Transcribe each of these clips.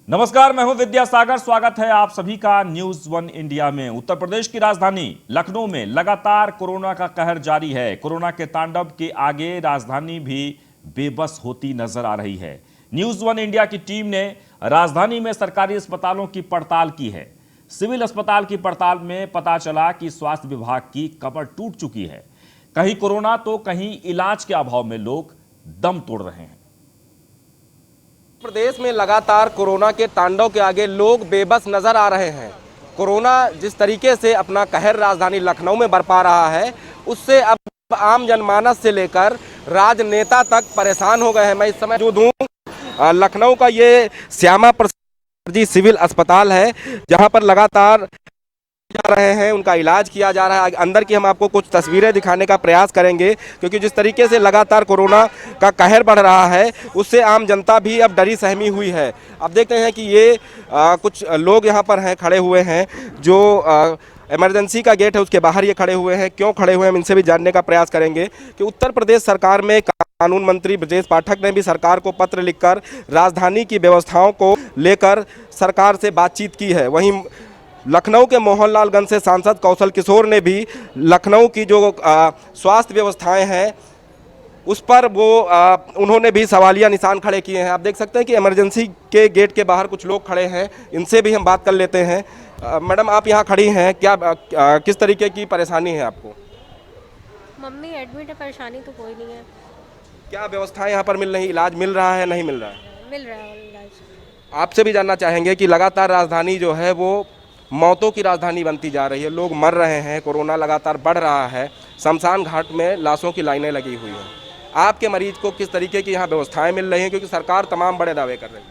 नमस्कार, मैं हूं विद्यासागर। स्वागत है आप सभी का न्यूज वन इंडिया में। उत्तर प्रदेश की राजधानी लखनऊ में लगातार कोरोना का कहर जारी है। कोरोना के तांडव के आगे राजधानी भी बेबस होती नजर आ रही है। न्यूज वन इंडिया की टीम ने राजधानी में सरकारी अस्पतालों की पड़ताल की है। सिविल अस्पताल की पड़ताल में पता चला कि स्वास्थ्य विभाग की कमर टूट चुकी है। कहीं कोरोना तो कहीं इलाज के अभाव में लोग दम तोड़ रहे हैं। प्रदेश में लगातार कोरोना के तांडव के आगे लोग बेबस नजर आ रहे हैं। कोरोना जिस तरीके से अपना कहर राजधानी लखनऊ में बरपा रहा है, उससे अब आम जनमानस से लेकर राजनेता तक परेशान हो गए हैं। मैं इस समय मौजूद हूं लखनऊ का ये श्यामा प्रसाद जी सिविल अस्पताल है, जहां पर लगातार जा रहे हैं, उनका इलाज किया जा रहा है। अंदर की हम आपको कुछ तस्वीरें दिखाने का प्रयास करेंगे, क्योंकि जिस तरीके से लगातार कोरोना का कहर बढ़ रहा है, उससे आम जनता भी अब डरी सहमी हुई है। अब देखते हैं कि ये कुछ लोग यहाँ पर हैं, खड़े हुए हैं, जो इमरजेंसी का गेट है उसके बाहर ये खड़े हुए हैं। क्यों खड़े हुए हैं, हम इनसे भी जानने का प्रयास करेंगे कि उत्तर प्रदेश सरकार में कानून मंत्री ब्रजेश पाठक ने भी सरकार को पत्र लिखकर राजधानी की व्यवस्थाओं को लेकर सरकार से बातचीत की है। वहीं लखनऊ के मोहनलालगंज से सांसद कौशल किशोर ने भी लखनऊ की जो स्वास्थ्य व्यवस्थाएं हैं उस पर उन्होंने भी सवालिया निशान खड़े किए हैं। आप देख सकते हैं कि इमरजेंसी के गेट के बाहर कुछ लोग खड़े हैं, इनसे भी हम बात कर लेते हैं। मैडम, आप यहाँ खड़ी हैं, क्या किस तरीके की परेशानी है आपको? मम्मी एडमिट है, परेशानी तो कोई नहीं है। क्या व्यवस्थाएं यहाँ पर मिल रही, इलाज मिल रहा है, नहीं मिल रहा है? मिल रहा है इलाज। आपसे भी जानना चाहेंगे कि लगातार राजधानी जो है वो मौतों की राजधानी बनती जा रही है, लोग मर रहे हैं, कोरोना लगातार बढ़ रहा है, शमशान घाट में लाशों की लाइनें लगी हुई हैं। आपके मरीज को किस तरीके की यहाँ व्यवस्थाएं मिल रही हैं, क्योंकि सरकार तमाम बड़े दावे कर रही है?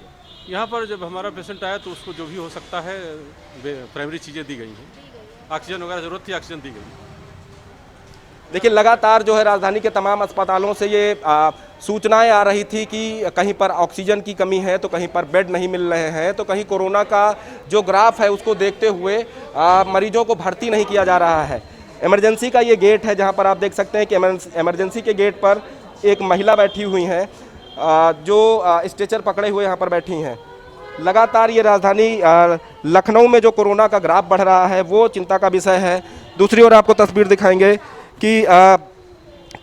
यहाँ पर जब हमारा पेशेंट आया तो उसको जो भी हो सकता है प्राइमरी चीज़ें दी गई हैं। ऑक्सीजन वगैरह ज़रूरत थी, ऑक्सीजन दी गई। देखिए, लगातार जो है राजधानी के तमाम अस्पतालों से ये सूचनाएं आ रही थी कि कहीं पर ऑक्सीजन की कमी है, तो कहीं पर बेड नहीं मिल रहे हैं, तो कहीं कोरोना का जो ग्राफ है उसको देखते हुए मरीजों को भर्ती नहीं किया जा रहा है। इमरजेंसी का ये गेट है, जहां पर आप देख सकते हैं कि इमरजेंसी के गेट पर एक महिला बैठी हुई हैं, जो स्ट्रेचर पकड़े हुए यहाँ पर बैठी हैं। लगातार ये राजधानी लखनऊ में जो कोरोना का ग्राफ बढ़ रहा है वो चिंता का विषय है। दूसरी ओर आपको तस्वीर दिखाएंगे कि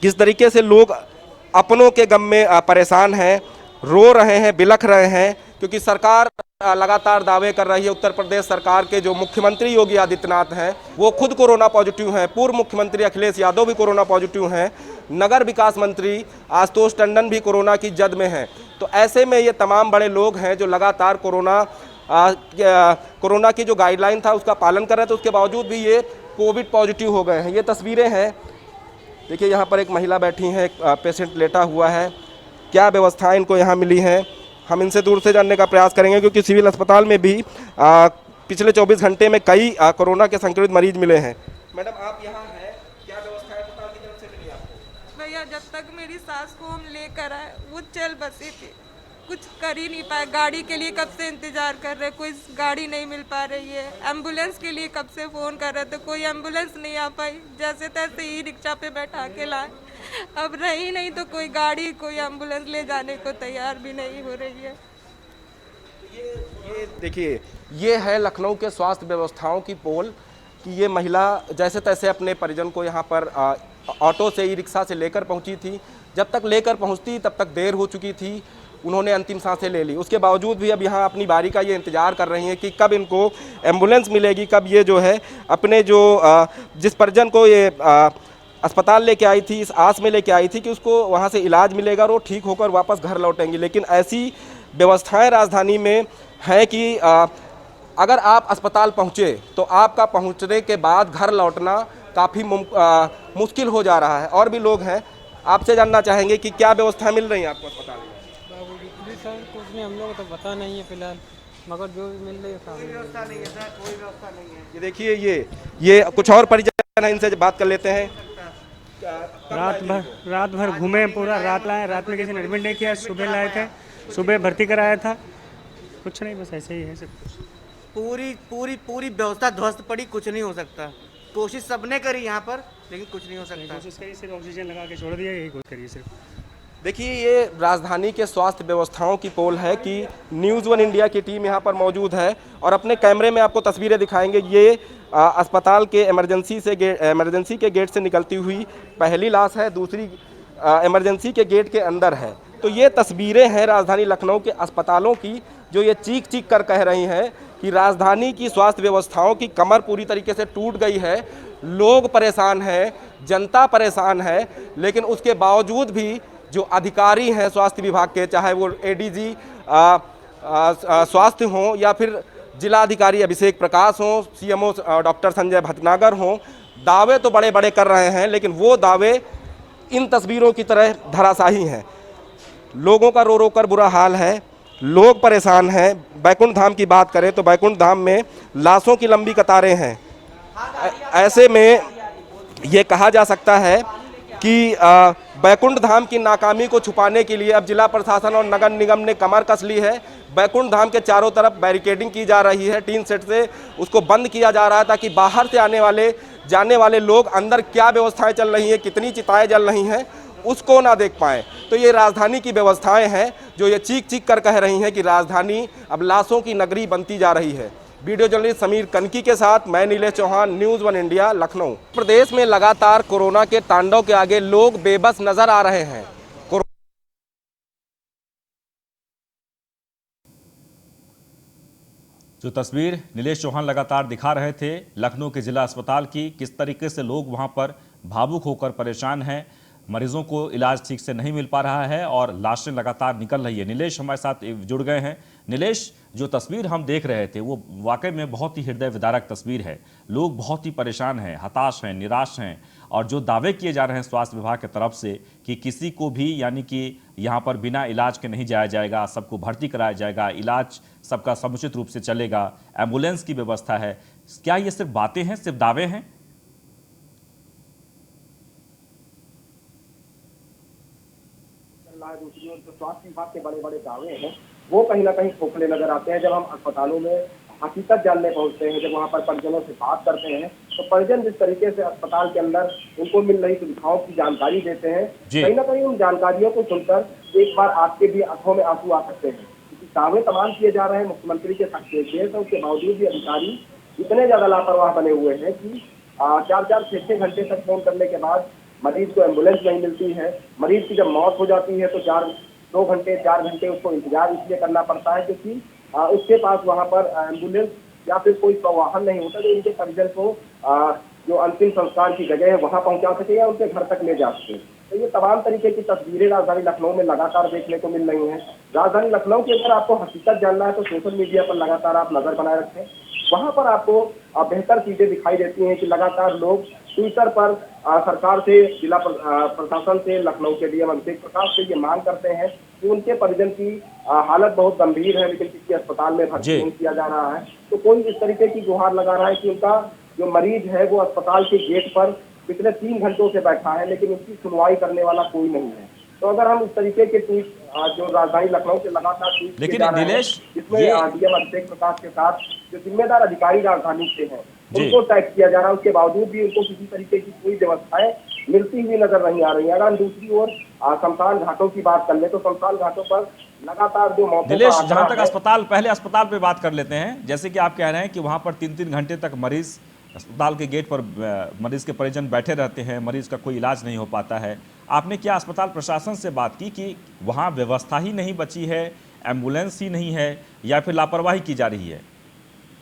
किस तरीके से लोग अपनों के गम में परेशान हैं, रो रहे हैं, बिलख रहे हैं, क्योंकि सरकार लगातार दावे कर रही है। उत्तर प्रदेश सरकार के जो मुख्यमंत्री योगी आदित्यनाथ हैं वो खुद कोरोना पॉजिटिव हैं, पूर्व मुख्यमंत्री अखिलेश यादव भी कोरोना पॉजिटिव हैं, नगर विकास मंत्री आशुतोष टंडन भी कोरोना की जद में हैं। तो ऐसे में ये तमाम बड़े लोग हैं जो लगातार कोरोना की जो गाइडलाइन था उसका पालन कर रहे थे, उसके बावजूद भी ये कोविड पॉजिटिव हो गए हैं। ये तस्वीरें हैं, देखिए यहाँ पर एक महिला बैठी है, एक पेशेंट लेटा हुआ है। क्या व्यवस्थाएं इनको यहाँ मिली हैं, हम इनसे दूर से जानने का प्रयास करेंगे, क्योंकि सिविल अस्पताल में भी पिछले 24 घंटे में कई कोरोना के संक्रमित मरीज मिले हैं। मैडम, आप यहाँ हैं, क्या व्यवस्थाएं अस्पताल की तरफ से मिली आपको? भैया, जब तक मेरी सास को हम लेकर आए वो चल बसी थी, कुछ कर ही नहीं पाए। गाड़ी के लिए कब से इंतजार कर रहे, कोई गाड़ी नहीं मिल पा रही है। एम्बुलेंस के लिए कब से फ़ोन कर रहे थे, कोई एम्बुलेंस नहीं आ पाई। जैसे तैसे ही रिक्शा पे बैठा के लाए। अब रही नहीं तो कोई गाड़ी, कोई एम्बुलेंस ले जाने को तैयार भी नहीं हो रही है। ये देखिए, ये है लखनऊ के स्वास्थ्य व्यवस्थाओं की पोल कि ये महिला जैसे तैसे अपने परिजन को यहाँ पर ऑटो से, ई रिक्शा से लेकर पहुँची थी। जब तक लेकर पहुँचती तब तक देर हो चुकी थी, उन्होंने अंतिम सांसें ले ली। उसके बावजूद भी अब यहाँ अपनी बारी का ये इंतज़ार कर रही हैं कि कब इनको एम्बुलेंस मिलेगी, कब ये जो है अपने जो जिस परिजन को ये अस्पताल लेके आई थी, इस आस में लेके आई थी कि उसको वहाँ से इलाज मिलेगा और वो ठीक होकर वापस घर लौटेंगी। लेकिन ऐसी व्यवस्थाएं राजधानी में हैं कि अगर आप अस्पताल पहुँचे तो आपका पहुँचने के बाद घर लौटना काफ़ी मुश्किल हो जा रहा है। और भी लोग हैं, आपसे जानना चाहेंगे कि क्या व्यवस्थाएं मिल रही हैं आपको अस्पताल में? सर कुछ नहीं, हम लोग को तो पता नहीं है फिलहाल, मगर जो भी मिल रही है कोई व्यवस्था नहीं है सर, कोई व्यवस्था नहीं है। ये देखिए, ये कुछ और परिजन है, इनसे बात कर लेते हैं। रात भर घूमे, पूरा रात लाए, रात में किसी ने एडमिट नहीं किया, सुबह लाए थे, सुबह भर्ती कराया था। कुछ नहीं, बस ऐसे ही है सब कुछ। पूरी व्यवस्था ध्वस्त पड़ी, कुछ नहीं हो सकता। कोशिश सबने करी यहाँ पर, लेकिन कुछ नहीं हो सकता। कोशिश करी, सिर्फ ऑक्सीजन लगा के छोड़ दिया, यही कोशिश करिए सिर्फ। देखिए, ये राजधानी के स्वास्थ्य व्यवस्थाओं की पोल है कि न्यूज़ वन इंडिया की टीम यहाँ पर मौजूद है और अपने कैमरे में आपको तस्वीरें दिखाएंगे। ये अस्पताल के इमरजेंसी के गेट से निकलती हुई पहली लाश है, दूसरी इमरजेंसी के गेट के अंदर है। तो ये तस्वीरें हैं राजधानी लखनऊ के अस्पतालों की, जो ये चीख चीख कर कह रही हैं कि राजधानी की स्वास्थ्य व्यवस्थाओं की कमर पूरी तरीके से टूट गई है। लोग परेशान हैं, जनता परेशान है, लेकिन उसके बावजूद भी जो अधिकारी हैं स्वास्थ्य विभाग के, चाहे वो एडीजी स्वास्थ्य हों या फिर जिला अधिकारी अभिषेक प्रकाश हों, सीएमओ डॉक्टर संजय भटनागर हों, दावे तो बड़े बड़े कर रहे हैं, लेकिन वो दावे इन तस्वीरों की तरह धराशाही हैं। लोगों का रो रो कर बुरा हाल है, लोग परेशान हैं। बैकुंठ धाम की बात करें तो बैकुंठ धाम में लाशों की लंबी कतारें हैं। ऐसे में ये कहा जा सकता है कि बैकुंठ धाम की नाकामी को छुपाने के लिए अब जिला प्रशासन और नगर निगम ने कमर कस ली है। बैकुंठ धाम के चारों तरफ बैरिकेडिंग की जा रही है, टीन सेट से उसको बंद किया जा रहा है ताकि बाहर से जाने वाले लोग अंदर क्या व्यवस्थाएं चल रही हैं, कितनी चिताएं जल रही हैं, उसको ना देख पाएँ। तो ये राजधानी की व्यवस्थाएं हैं जो ये चीख चीख कर कह रही हैं कि राजधानी अब लाशों की नगरी बनती जा रही है। वीडियो जर्नलिस्ट समीर कनकी के साथ मैं Nilesh Chauhan, news one India, Lucknow. प्रदेश में लगातार कोरोना के तांडव के आगे लोग बेबस नजर आ रहे हैं। जो तस्वीर नीलेश चौहान लगातार दिखा रहे थे लखनऊ के जिला अस्पताल की, किस तरीके से लोग वहां पर भावुक होकर परेशान हैं, मरीजों को इलाज ठीक से नहीं मिल पा रहा है और लाशें लगातार निकल रही है। नीलेश हमारे साथ जुड़ गए हैं। नीलेश, जो तस्वीर हम देख रहे थे वो वाकई में बहुत ही हृदय विदारक तस्वीर है। लोग बहुत ही परेशान हैं, हताश हैं, निराश हैं और जो दावे किए जा रहे हैं स्वास्थ्य विभाग की तरफ से कि किसी को भी यानी कि यहाँ पर बिना इलाज के नहीं जाया जाएगा, सबको भर्ती कराया जाएगा, इलाज सबका समुचित रूप से चलेगा, एम्बुलेंस की व्यवस्था है, क्या ये सिर्फ बातें हैं, सिर्फ दावे हैं? दूसरी ओर जो स्वास्थ्य विभाग के बड़े बड़े दावे हैं वो कहीं ना कहीं खोखले नजर आते हैं। जब हम अस्पतालों में हकीकत जानने पहुंचते हैं, जब वहां पर परिजनों से बात करते हैं, तो परिजन जिस तरीके से अस्पताल के अंदर उनको मिल रही सुविधाओं की जानकारी देते हैं, कहीं ना कहीं उन जानकारियों को सुनकर एक बार आपके भी आंखों में आंसू आ सकते हैं। क्योंकि दावे तमाम किए जा रहे हैं मुख्यमंत्री के हस्तक्षेप, उसके बावजूद भी अधिकारी इतने ज्यादा लापरवाह बने हुए हैं कि 4-4, 6-6 घंटे तक फोन करने के बाद मरीज को एम्बुलेंस नहीं मिलती है। मरीज की जब मौत हो जाती है तो 2 घंटे 4 घंटे उसको इंतजार इसलिए करना पड़ता है क्योंकि उसके पास वहां पर एम्बुलेंस या फिर कोई वाहन नहीं होता जो इनके परिजन को जो अंतिम संस्कार की जगह है वहां पहुंचा सके या उनके घर तक ले जा सके। तो ये तमाम तरीके की तस्वीरें राजधानी लखनऊ में लगातार देखने को मिल रही हैं। राजधानी लखनऊ के अंदर आपको हकीकत जानना है तो सोशल मीडिया पर लगातार आप नजर बनाए रखें। वहां पर आपको बेहतर चीजें दिखाई देती हैं कि लगातार लोग ट्विटर पर सरकार से, जिला प्रशासन से, लखनऊ के डीएम अभिषेक प्रकाश से ये मांग करते हैं कि उनके परिजन की हालत बहुत गंभीर है लेकिन किसी अस्पताल में भर्ती नहीं किया जा रहा है। तो कोई इस तरीके की गुहार लगा रहा है कि उनका जो मरीज है वो अस्पताल के गेट पर पिछले 3 घंटों से बैठा है लेकिन उसकी सुनवाई करने वाला कोई नहीं है। तो अगर हम इस तरीके के ट्वीट जो राजधानी लखनऊ से लगातार ट्वीट लेकिन नीलेश, इसमें डीएम अभिषेक प्रकाश के साथ जो जिम्मेदार अधिकारी राजधानी से हैं उनको टैग किया जा रहा है, उसके बावजूद भी उनको किसी तरीके की कोई व्यवस्थाएं मिलती हुई नजर नहीं आ रही है। अगर हम दूसरी ओर शमशान घाटों की बात कर ले तो शमशान घाटों पर लगातार जो मौके नीलेश, जहां तक अस्पताल पे बात कर लेते हैं, जैसे कि आप कह रहे हैं कि वहां पर 3-3 घंटे तक मरीज अस्पताल के गेट पर मरीज के परिजन बैठे रहते हैं, मरीज का कोई इलाज नहीं हो पाता है। आपने क्या अस्पताल प्रशासन से बात की कि वहाँ व्यवस्था ही नहीं बची है, एम्बुलेंस ही नहीं है या फिर लापरवाही की जा रही है?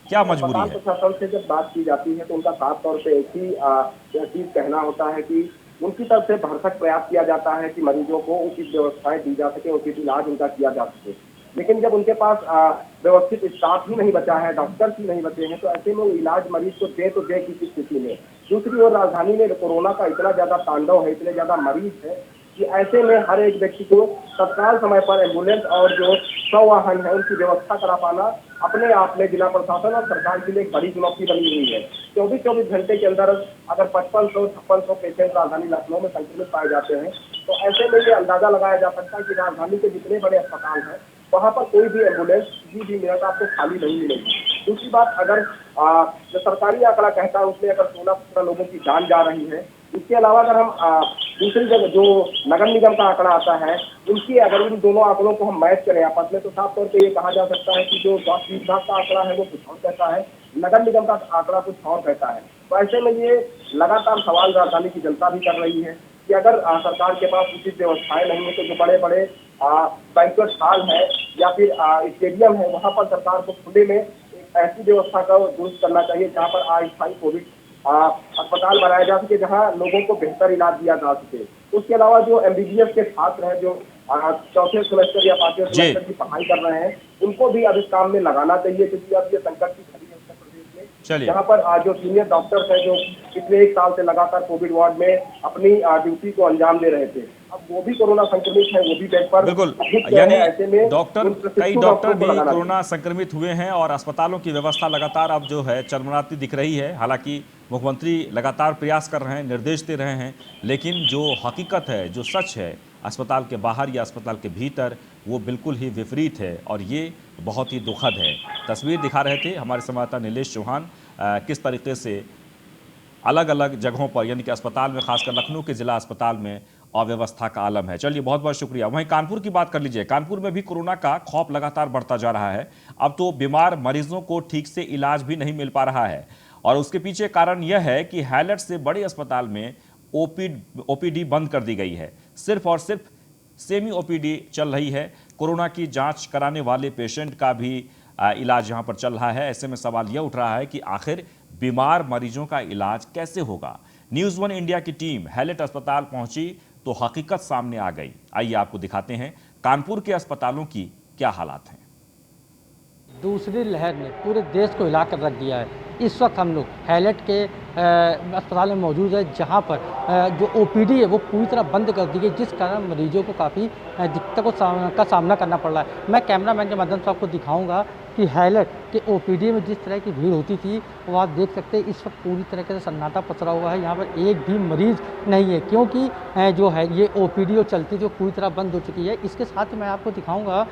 क्या मजबूरी है? प्रशासन से जब बात की जाती है तो उनका साफ तौर पे एक ही चीज कहना होता है कि उनकी तरफ से भरसक प्रयास किया जाता है कि मरीजों को उचित व्यवस्थाएं दी जा सके, उचित इलाज उनका किया जा सके। लेकिन जब उनके पास व्यवस्थित स्टाफ ही नहीं बचा है, डॉक्टर्स ही नहीं बचे हैं, तो ऐसे में वो इलाज मरीज को दे तो दे किसी स्थिति में। दूसरी ओर राजधानी में कोरोना का इतना ज्यादा तांडव है, इतने ज्यादा मरीज है कि ऐसे में हर एक व्यक्ति को तत्काल समय पर एम्बुलेंस और जो वाहन है उनकी व्यवस्था करा पाना अपने आप में जिला प्रशासन और सरकार के लिए एक बड़ी चुनौती बनी हुई है। 24 घंटे के अंदर अगर 5500 पेशेंट राजधानी लखनऊ में संक्रमित पाए जाते हैं तो ऐसे में ये अंदाजा लगाया जा सकता है कि राजधानी के जितने बड़े अस्पताल हैं वहाँ पर कोई भी एम्बुलेंस किसी भी मिनट आपको खाली नहीं मिलेगी। दूसरी बात, अगर जो सरकारी आंकड़ा कहता है उसमें अगर 16-17 लोगों की जान जा रही है इसके अलावा अगर हम दूसरी जगह जो नगर निगम का आंकड़ा आता है, उनकी अगर इन दोनों आंकड़ों को हम मैच करें आपस में, तो साफ तौर पे ये कहा जा सकता है कि जो स्वास्थ्य विभाग का आंकड़ा है वो कुछ और कहता है, नगर निगम का आंकड़ा कुछ और कहता है। तो ऐसे में ये लगातार सवाल राजधानी की जनता भी कर रही है कि अगर सरकार के पास उचित व्यवस्थाएं नहीं है, तो जो बड़े बड़े बैंक्वेट हॉल है या फिर स्टेडियम है, वहाँ पर सरकार को खुले में एक ऐसी व्यवस्था का दुरुस्त करना चाहिए जहाँ पर अस्थायी कोविड अस्पताल बनाया जा सके, जहाँ लोगों को बेहतर इलाज दिया जा सके। उसके अलावा जो MBBS के छात्र हैं, जो चौथे सेमेस्टर या पांचवें सेमेस्टर की पढ़ाई कर रहे हैं, उनको भी अब इस काम में लगाना चाहिए, क्योंकि अब ये संकट की घड़ी है उत्तर प्रदेश में, जहाँ पर जो सीनियर डॉक्टर्स हैं, जो पिछले 1 साल से लगातार कोविड वार्ड में अपनी ड्यूटी को अंजाम दे रहे थे, अब वो भी कोरोना संक्रमित है, वो भी बेड पर बिल्कुल, यानी कई डॉक्टर भी कोरोना संक्रमित हुए हैं और अस्पतालों की व्यवस्था लगातार अब जो है चरमराती दिख रही है। हालांकि मुख्यमंत्री लगातार प्रयास कर रहे हैं, निर्देश दे रहे हैं, लेकिन जो हकीकत है, जो सच है अस्पताल के बाहर या अस्पताल के भीतर, वो बिल्कुल ही विपरीत है और ये बहुत ही दुखद है। तस्वीर दिखा रहे थे हमारे संवाददाता नीलेश चौहान किस तरीके से अलग अलग जगहों पर, यानी कि अस्पताल में, खासकर लखनऊ के जिला अस्पताल में अव्यवस्था का आलम है। चलिए, बहुत बहुत शुक्रिया। वहीं कानपुर की बात कर लीजिए। कानपुर में भी कोरोना का खौफ लगातार बढ़ता जा रहा है। अब तो बीमार मरीजों को ठीक से इलाज भी नहीं मिल पा रहा है और उसके पीछे कारण यह है कि हैलट से बड़े अस्पताल में OPD बंद कर दी गई है। सिर्फ और सिर्फ सेमी OPD चल रही है। कोरोना की जांच कराने वाले पेशेंट का भी इलाज यहां पर चल रहा है। ऐसे में सवाल यह उठ रहा है कि आखिर बीमार मरीजों का इलाज कैसे होगा। न्यूज़ 1 इंडिया की टीम हैलट अस्पताल पहुंची तो हकीकत सामने आ गई। आइए आपको दिखाते हैं कानपुर के अस्पतालों की क्या हालात हैं। दूसरी लहर ने पूरे देश को हिला कर रख दिया है। इस वक्त हम लोग हैलट के अस्पताल में मौजूद है, जहां पर जो OPD है वो पूरी तरह बंद कर दी गई, जिस कारण मरीजों को काफ़ी दिक्कतों का सामना करना पड़ रहा है। मैं कैमरामैन के माध्यम से आपको दिखाऊंगा कि हैलट के OPD में जिस तरह की भीड़ होती थी वो आप देख सकते हैं। इस वक्त पूरी तरीके से सन्नाटा पसरा हुआ है। यहाँ पर एक भी मरीज़ नहीं है, क्योंकि जो है ये OPD जो चलती थी वो पूरी तरह बंद हो चुकी है। इसके साथ ही मैं आपको दिखाऊंगा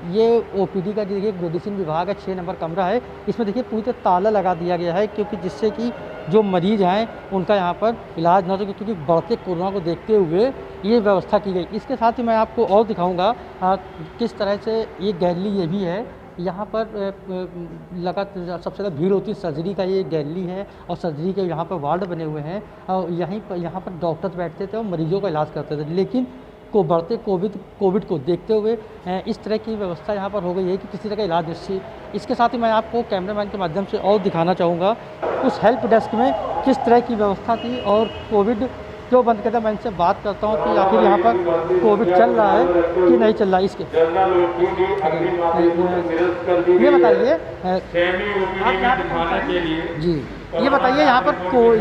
ये OPD का देखिए मेडिसिन विभाग है, 6 नंबर कमरा है। इसमें देखिए पूरी तरह ताला लगा दिया गया है, क्योंकि जिससे कि जो मरीज़ हैं उनका यहाँ पर इलाज न हो सके, क्योंकि बढ़ते कोरोना को देखते हुए ये व्यवस्था की गई। इसके साथ ही मैं आपको और दिखाऊंगा किस तरह से ये गैलरी ये भी है। यहाँ पर लगातार सबसे ज़्यादा भीड़ होती है। सर्जरी का ये गैलरी है और सर्जरी के यहाँ पर वार्ड बने हुए हैं और यहाँ पर डॉक्टर्स बैठते थे और मरीजों का इलाज करते थे। लेकिन बढ़ते कोविड को देखते हुए इस तरह की व्यवस्था यहाँ पर हो गई है कि किसी तरह का इलाज नहीं। इसके साथ ही मैं आपको कैमरामैन के माध्यम से और दिखाना चाहूँगा उस हेल्प डेस्क में किस तरह की व्यवस्था थी और कोविड क्यों बंद करता। मैं इनसे बात करता हूँ कि आखिर यहाँ पर कोविड चल रहा है कि नहीं चल रहा है। इसके ये बताइए जी, ये बताइए यहाँ पर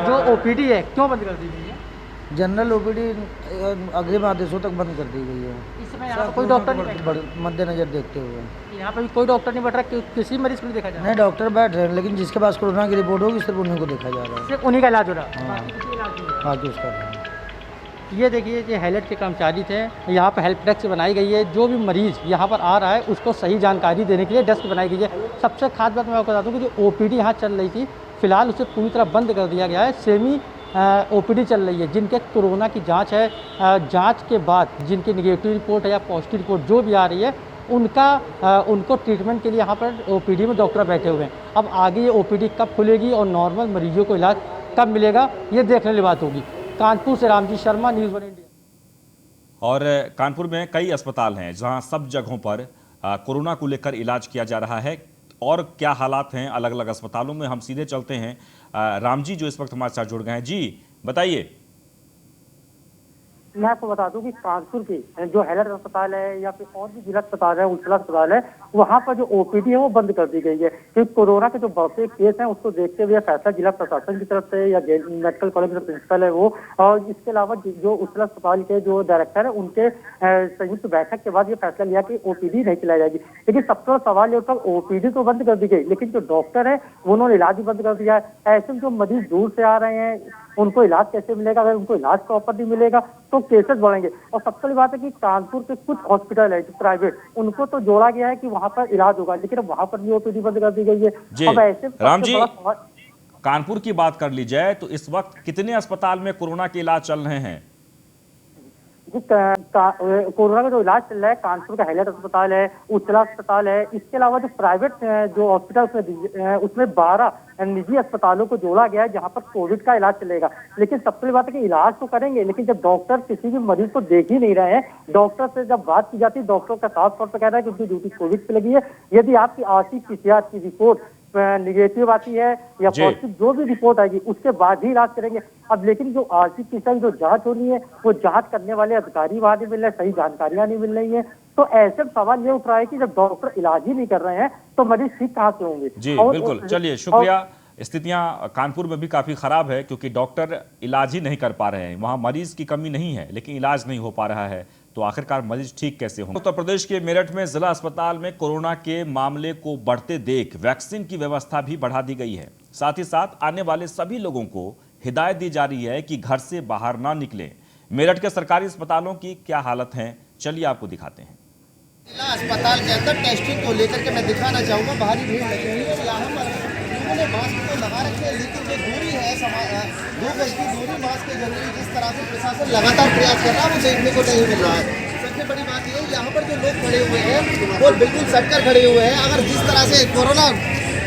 जो OPD है क्यों बंद कर दी गई है? जनरल OPD अग्रिम आदेशों तक बंद कर दी गई है। इस समय यहाँ पर कोई डॉक्टर नहीं मद्देनजर देखते हुए यहाँ पर कोई डॉक्टर नहीं बैठ रहा, किसी मरीज को नहीं देखा जा रहा। नहीं, डॉक्टर बैठ रहे हैं, लेकिन जिसके पास कोरोना की रिपोर्ट होगी सिर्फ उन्हीं को देखा जा रहा है। सिर्फ उन्हीं का इलाज हो रहा है। हाँ जी, उसका ये देखिए ये हैलट के कर्मचारी थे। यहाँ पर हेल्प डेस्क बनाई गई है। जो भी मरीज़ यहाँ पर आ रहा है उसको सही जानकारी देने के लिए डेस्क बनाई गई है। सबसे खास बात मैं आपको बता दूँ कि जो OPD यहाँ चल रही थी, फिलहाल उसे पूरी तरह बंद कर दिया गया है। सेमी OPD चल रही है। जिनके कोरोना की जांच है, जांच के बाद जिनकी नेगेटिव रिपोर्ट है या पॉजिटिव रिपोर्ट जो भी आ रही है, उनको ट्रीटमेंट के लिए यहाँ पर OPD में डॉक्टर बैठे हुए हैं। अब आगे ये OPD कब खुलेगी और नॉर्मल मरीजों को इलाज कब मिलेगा, ये देखने वाली बात होगी। कानपुर से रामजी शर्मा, न्यूज़ 1 इंडिया। और कानपुर में कई अस्पताल हैं जहां सब जगहों पर कोरोना को लेकर इलाज किया जा रहा है। और क्या हालात हैं अलग अलग अस्पतालों में, हम सीधे चलते हैं। राम जी जो इस वक्त हमारे साथ जुड़ गए हैं, जी बताइए। मैं आपको बता दूं कि कानपुर की जो हैलट अस्पताल है या फिर और भी जिला अस्पताल है, उछला अस्पताल है, वहां पर जो OPD है वो बंद कर दी गई है, क्योंकि कोरोना के जो बढ़ते केस हैं उसको देखते हुए फैसला जिला प्रशासन की तरफ से या मेडिकल कॉलेज का प्रिंसिपल है वो, और इसके अलावा जो उछला अस्पताल के जो डायरेक्टर है उनके संयुक्त बैठक के बाद ये फैसला लिया कि OPD नहीं चलाई जाएगी। लेकिन सबसे बड़ा सवाल ये उठा, OPD तो बंद कर दी गई, लेकिन जो डॉक्टर है उन्होंने इलाज भी बंद कर दिया है। ऐसे में जो मरीज दूर से आ रहे हैं उनको इलाज कैसे मिलेगा? अगर उनको इलाज प्रॉपर नहीं मिलेगा तो केसेस बढ़ेंगे। और सबसे बड़ी बात है कि कानपुर के कुछ हॉस्पिटल है जो प्राइवेट, उनको तो जोड़ा गया है कि वहां पर इलाज होगा, लेकिन वहां पर भी OPD बंद कर दी गई है। अब ऐसे राम जी, कानपुर की बात कर ली जाए तो इस वक्त कितने अस्पताल में कोरोना के इलाज चल रहे हैं? जी कोरोना का जो इलाज चल रहा है, कानपुर का हैलेट अस्पताल है, उच्चला अस्पताल है, इसके अलावा जो प्राइवेट जो हॉस्पिटल उसमें 12 निजी अस्पतालों को जोड़ा गया है जहां पर कोविड का इलाज चलेगा। लेकिन सबसे बड़ी बात है कि इलाज तो करेंगे, लेकिन जब डॉक्टर किसी भी मरीज को देख ही नहीं रहे हैं, डॉक्टर से जब बात की जाती है, डॉक्टर का साफ तौर पर कह रहा है कि उनकी ड्यूटी कोविड पे लगी है। यदि आपकी RT-PCR की रिपोर्ट निगेटिव आती है या पॉजिटिव जो भी रिपोर्ट आएगी उसके बाद ही इलाज करेंगे। अब लेकिन जो RT-PCR जो जांच हो रही है वो जांच करने वाले अधिकारी वहां नहीं मिल रहे, सही जानकारियां नहीं मिल रही है, तो ऐसे सवाल ये उठ रहा है कि जब डॉक्टर इलाज ही नहीं कर रहे हैं तो मरीज ठीक कहां से होंगे। जी बिल्कुल, चलिए शुक्रिया। स्थितियां कानपुर में भी काफी खराब है क्योंकि डॉक्टर इलाज ही नहीं कर पा रहे हैं, वहां मरीज की कमी नहीं है लेकिन इलाज नहीं हो पा रहा है, तो आखिरकार मरीज ठीक कैसे होंगे। उत्तर प्रदेश के मेरठ में जिला अस्पताल में कोरोना के मामले को बढ़ते देख वैक्सीन की व्यवस्था भी बढ़ा दी गई है। साथ ही साथ आने वाले सभी लोगों को हिदायत दी जा रही है कि घर से बाहर ना निकलें। मेरठ के सरकारी अस्पतालों की क्या हालत है, चलिए आपको दिखाते हैं। जिला अस्पताल के अंदर टेस्टिंग को लेकर के मैं दिखाना चाहूँगा, भारी भीड़ लगी हुई है। यहाँ पर लोगों ने मास्क तो लगा रखे हैं, लेकिन जो दूरी है 2 गज की दूरी मास्क के जरिए जिस तरह से प्रशासन लगातार प्रयास कर रहा है वो देखने को नहीं मिल रहा है। सबसे बड़ी बात यह है यहाँ पर जो लोग खड़े हुए हैं वो बिल्कुल सटकर खड़े हुए हैं। अगर जिस तरह से कोरोना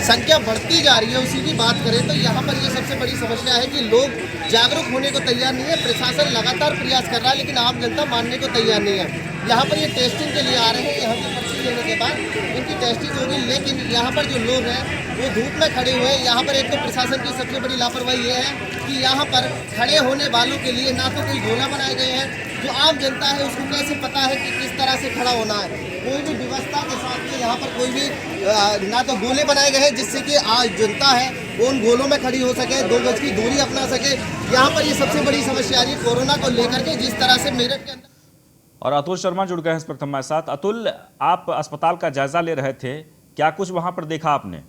संख्या बढ़ती जा रही है उसी की बात करें तो यहाँ पर ये सबसे बड़ी समस्या है कि लोग जागरूक होने को तैयार नहीं है। प्रशासन लगातार प्रयास कर रहा है लेकिन आम जनता मानने को तैयार नहीं है। यहाँ पर ये टेस्टिंग के लिए आ रहे हैं, यहाँ पर पर्ची लेने के बाद इनकी टेस्टिंग होगी, लेकिन यहाँ पर जो लोग हैं वो धूप में खड़े हुए हैं। यहाँ पर एक तो प्रशासन की सबसे बड़ी लापरवाही ये है कि यहाँ पर खड़े होने वालों के लिए ना तो कोई गोला बनाए गए हैं, जो आम जनता है उसको कैसे पता है कि किस तरह से खड़ा होना है। कोई भी व्यवस्था के साथ में यहाँ पर कोई भी ना तो गोले बनाए गए हैं जिससे कि आज जनता है वो उन गोलों में खड़ी हो सके, 2 गज की दूरी अपना सके। यहाँ पर ये सबसे बड़ी समस्या आ रही है कोरोना को लेकर के, जिस तरह से मेरठ के अंदर। और अतुल शर्मा जुड़ गए हैं इस वक्त हमारे साथ। अतुल, आप अस्पताल का जायजा ले रहे थे, क्या कुछ वहां पर देखा आपने?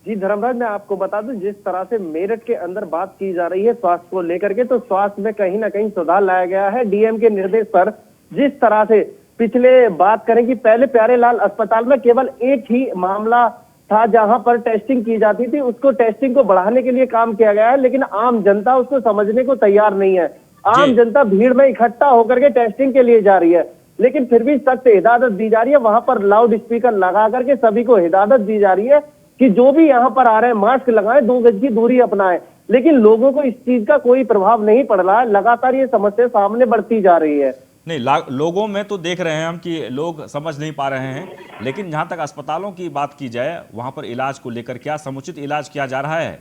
जी धर्मराज, मैं आपको बता दूं, जिस तरह से मेरठ के अंदर बात की जा रही है स्वास्थ्य को लेकर के, तो स्वास्थ्य में कहीं ना कहीं सुधार लाया गया है डीएम के निर्देश पर। जिस तरह से पिछले बात करें कि पहले प्यारेलाल अस्पताल में केवल एक ही मामला था जहां पर टेस्टिंग की जाती थी, उसको टेस्टिंग को बढ़ाने के लिए काम किया गया है, लेकिन आम जनता उसको समझने को तैयार नहीं है। आम जनता भीड़ में इकट्ठा होकर के टेस्टिंग के लिए जा रही है, लेकिन फिर भी सख्त हिदायत दी जा रही है। वहां पर लाउड स्पीकर लगा करके सभी को हिदायत दी जा रही है कि जो भी यहाँ पर आ रहे हैं मास्क लगाएं, 2 गज की दूरी अपनाएं, लेकिन लोगों को इस चीज का कोई प्रभाव नहीं पड़ रहा है। लगातार ये समस्या सामने बढ़ती जा रही है। नहीं, लोगों में तो देख रहे हैं हम कि लोग समझ नहीं पा रहे हैं, लेकिन जहां तक अस्पतालों की बात की जाए वहां पर इलाज को लेकर क्या समुचित इलाज किया जा रहा है?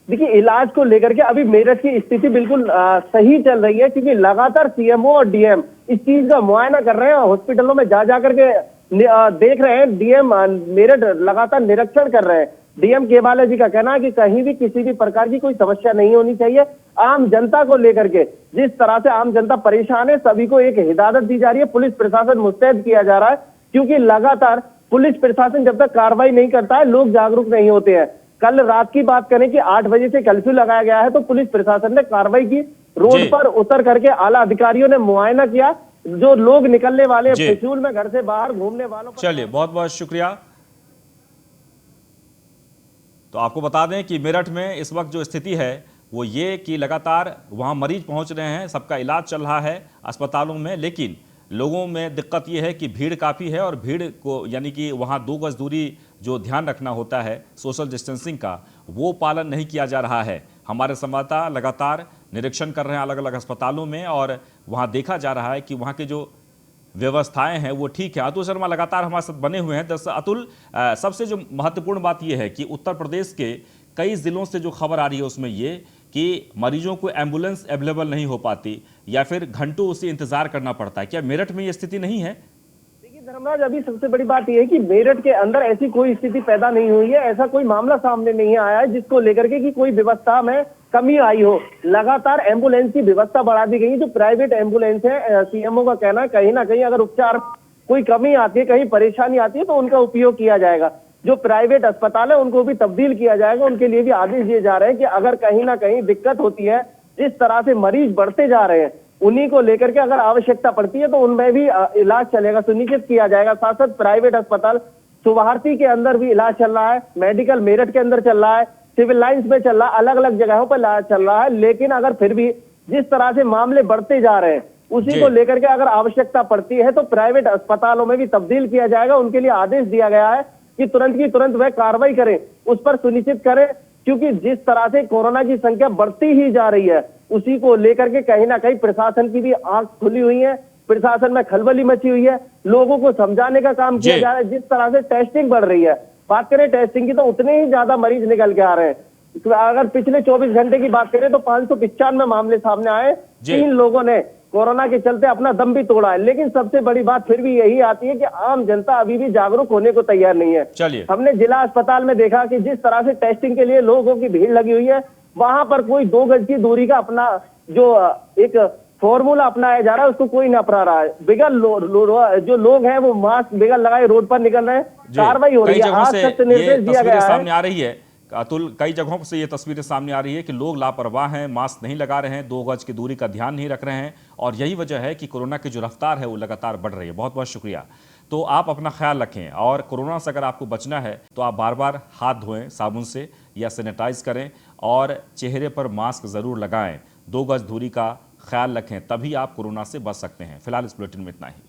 देखिए, इलाज को लेकर के अभी मेरठ की स्थिति बिल्कुल सही चल रही है, क्योंकि लगातार सीएमओ और डीएम इस चीज का मुआयना कर रहे हैं, हॉस्पिटलों में जा करके देख रहे हैं। डीएम मेरठ लगातार निरीक्षण कर रहे हैं। डीएम केवाले जी का कहना है कि कहीं भी किसी भी प्रकार की कोई समस्या नहीं होनी चाहिए। आम जनता को लेकर के जिस तरह से आम जनता परेशान है, सभी को एक हिदायत दी जा रही है। पुलिस प्रशासन मुस्तैद किया जा रहा है, क्योंकि लगातार पुलिस प्रशासन जब तक कार्रवाई नहीं करता है लोग जागरूक नहीं होते हैं। कल रात की बात करें कि 8 बजे से कर्फ्यू लगाया गया है, तो पुलिस प्रशासन ने कार्रवाई की, रोड पर उतर करके आला अधिकारियों ने मुआयना किया। जो लोग निकलने वाले फिजूल में घर से बाहर घूमने वालों पर। चलिए, बहुत बहुत शुक्रिया। तो आपको बता दें कि मेरठ में इस वक्त जो स्थिति है वो ये कि लगातार वहां मरीज पहुंच रहे हैं, सबका इलाज चल रहा है अस्पतालों में, लेकिन लोगों में दिक्कत ये है कि भीड़ काफ़ी है और भीड़ को यानी कि वहाँ 2 गज दूरी जो ध्यान रखना होता है सोशल डिस्टेंसिंग का, वो पालन नहीं किया जा रहा है। हमारे संवाददाता लगातार निरीक्षण कर रहे हैं अलग अलग अस्पतालों में और वहाँ देखा जा रहा है कि वहाँ के जो व्यवस्थाएं हैं वो ठीक है। अतुल शर्मा लगातार हमारे साथ बने हुए हैं। दरअसल अतुल, सबसे जो महत्वपूर्ण बात यह है कि उत्तर प्रदेश के कई जिलों से जो खबर आ रही है उसमें ये कि मरीजों को एम्बुलेंस अवेलेबल नहीं हो पाती या फिर घंटों उसे इंतजार करना पड़ता है। क्या मेरठ में ये स्थिति नहीं है? देखिए धर्मराज, अभी सबसे बड़ी बात यह है कि मेरठ के अंदर ऐसी कोई स्थिति पैदा नहीं हुई है, ऐसा कोई मामला सामने नहीं आया है जिसको लेकर के कि कोई व्यवस्था में कमी आई हो। लगातार एम्बुलेंस की व्यवस्था बढ़ा दी गई। जो प्राइवेट एम्बुलेंस है, सीएमओ का कहना है कहीं ना कहीं अगर उपचार कोई कमी आती है, कहीं परेशानी आती है, तो उनका उपयोग किया जाएगा। जो प्राइवेट अस्पताल है उनको भी तब्दील किया जाएगा। उनके लिए भी आदेश दिए जा रहे हैं कि अगर कहीं ना कहीं दिक्कत होती है, जिस तरह से मरीज बढ़ते जा रहे हैं, उन्हीं को लेकर के अगर आवश्यकता पड़ती है तो उनमें भी इलाज चलेगा, सुनिश्चित किया जाएगा। साथ साथ प्राइवेट अस्पताल सुवार्थी के अंदर भी इलाज चल रहा है, मेडिकल मेरठ के अंदर चल रहा है, सिविल लाइंस में चल रहा है, अलग अलग जगहों पर इलाज चल रहा है। लेकिन अगर फिर भी जिस तरह से मामले बढ़ते जा रहे हैं उसी को लेकर के अगर आवश्यकता पड़ती है तो प्राइवेट अस्पतालों में भी तब्दील किया जाएगा। उनके लिए आदेश दिया गया है कि तुरंत की तुरंत वह कार्रवाई करें, उस पर सुनिश्चित करें, क्योंकि जिस तरह से कोरोना की संख्या बढ़ती ही जा रही है उसी को लेकर के कहीं ना कहीं प्रशासन की भी आंख खुली हुई है, प्रशासन में खलबली मची हुई है, लोगों को समझाने का काम किया जा रहा है। जिस तरह से टेस्टिंग बढ़ रही है, बात करें टेस्टिंग की तो उतने ही ज्यादा मरीज निकल के आ रहे हैं। अगर पिछले 24 घंटे की बात करें तो 595 मामले सामने आए, 3 लोगों ने कोरोना के चलते अपना दम भी तोड़ा है। लेकिन सबसे बड़ी बात फिर भी यही आती है कि आम जनता अभी भी जागरूक होने को तैयार नहीं है। चलिए, हमने जिला अस्पताल में देखा कि जिस तरह से टेस्टिंग के लिए लोगों की भीड़ लगी हुई है, वहां पर कोई 2 गज की दूरी का अपना जो एक फॉर्मूला अपनाया जा रहा है उसको कोई नहीं अपना रहा है। बिगल जो लोग हैं वो मास्क बिगल लगाए रोड पर निकल रहे हैं, कार्रवाई हो रही है। आज सख्त निर्देश दिया गया है। सामने आ रही है अतुल, कई जगहों से ये तस्वीरें सामने आ रही है कि लोग लापरवाह हैं, मास्क नहीं लगा रहे हैं, 2 गज की दूरी का ध्यान नहीं रख रहे हैं, और यही वजह है कि कोरोना की जो रफ्तार है वो लगातार बढ़ रही है। बहुत बहुत शुक्रिया। तो आप अपना ख्याल रखें, और कोरोना से अगर आपको बचना है तो आप बार बार हाथ धोएं साबुन से या सैनिटाइज करें, और चेहरे पर मास्क ज़रूर लगाएं, 2 गज दूरी का ख्याल रखें, तभी आप कोरोना से बच सकते हैं। फिलहाल इस बुलेटिन में इतना ही।